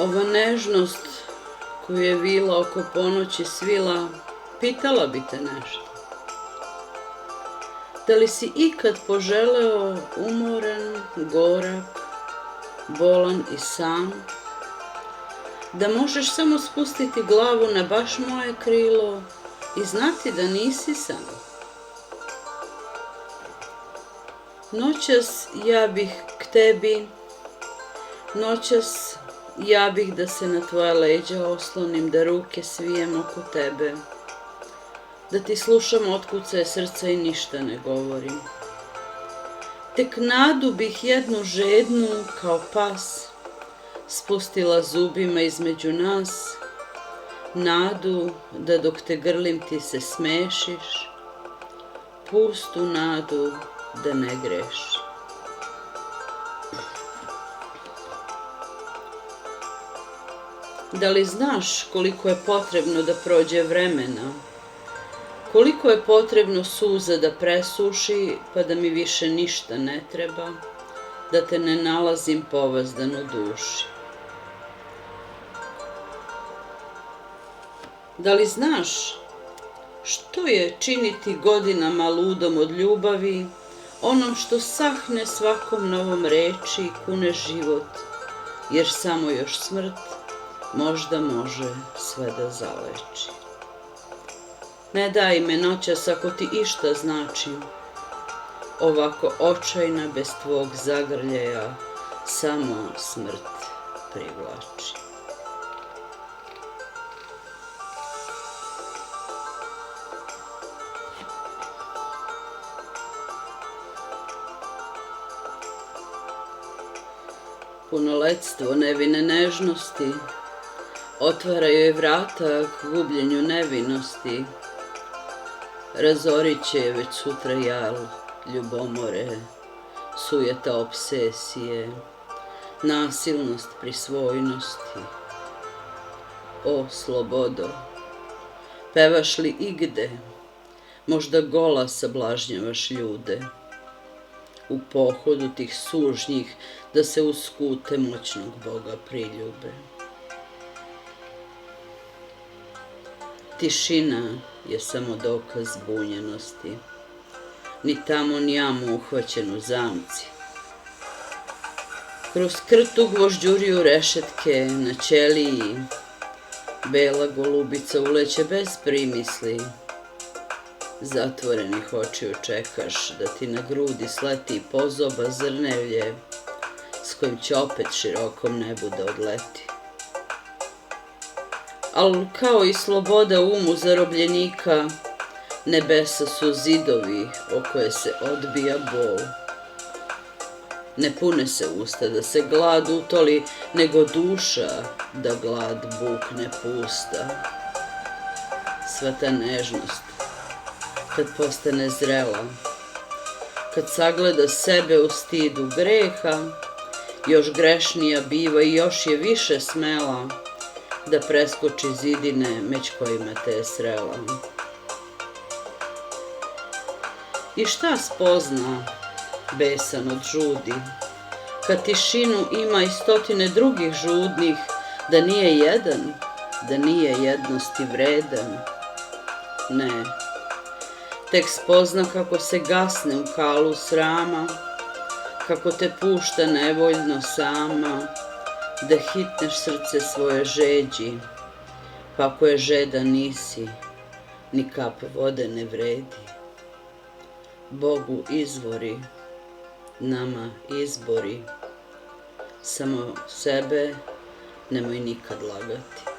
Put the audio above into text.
Ova nežnost koju je vila oko ponoći svila, pitala bi te nešto. Da li si ikad poželeo umoran, gorak, bolan i sam, da možeš samo spustiti glavu na baš moje krilo i znati da nisi sam? Noćas ja bih k tebi, noćas ja bih da se na tvoja leđa oslonim, da ruke svijem oko tebe, da ti slušam otkucaje srca i ništa ne govorim. Tek nadu bih jednu žednu kao pas spustila zubima između nas, nadu da dok te grlim ti se smešiš, pustu nadu da ne grešiš. Da li znaš koliko je potrebno da prođe vremena, koliko je potrebno suza da presuši pa da mi više ništa ne treba, da te ne nalazim povazdan u duši? Da li znaš što je činiti godinama ludom od ljubavi, onom što sahne svakom novom reči i kune život, jer samo još smrt možda može sve da zaleči? Ne daj me noćas ako ti išta značim, ovako očajna bez tvog zagrljaja samo smrt privlači. Punoletstvo nevine nežnosti otvara joj vrata k gubljenju nevinosti. Razorit će je već sutra jal ljubomore, sujeta obsesije, nasilnost prisvojnosti. O slobodo, pevaš li igde, možda gola sablažnjavaš ljude, u pohodu tih sužnjih da se uz skute moćnog Boga priljube. Tišina je samo dokaz zbunjenosti, ni tamo ni jamu uhvaćen u zamci. Kroz krtu gvožđuriju rešetke na ćeliji, bela golubica uleće bez primisli. Zatvorenih očiju čekaš da ti na grudi sleti pozoba zrnevlje s kojim će opet širokom nebu da odleti. Al kao i sloboda umu zarobljenika, nebesa su zidovi o koje se odbija bol. Ne pune se usta da se glad utoli, nego duša da glad bukne pusta. Sva ta nežnost, kad postane zrela, kad sagleda sebe u stidu greha, još grešnija biva i još je više smela da preskoči zidine među kojima te je srela. I šta spozna besan od žudi, kad tišinu ima i stotine drugih žudnih, da nije jedan, da nije jednosti vredan? Ne, tek spozna kako se gasne u kalu srama, kako te pušta nevoljno sama, da hitneš srce svoje žeđi, pa ako je žedan nisi, ni kap vode ne vredi. Bogu izvori, nama izbori, samo sebe nemoj nikad lagati.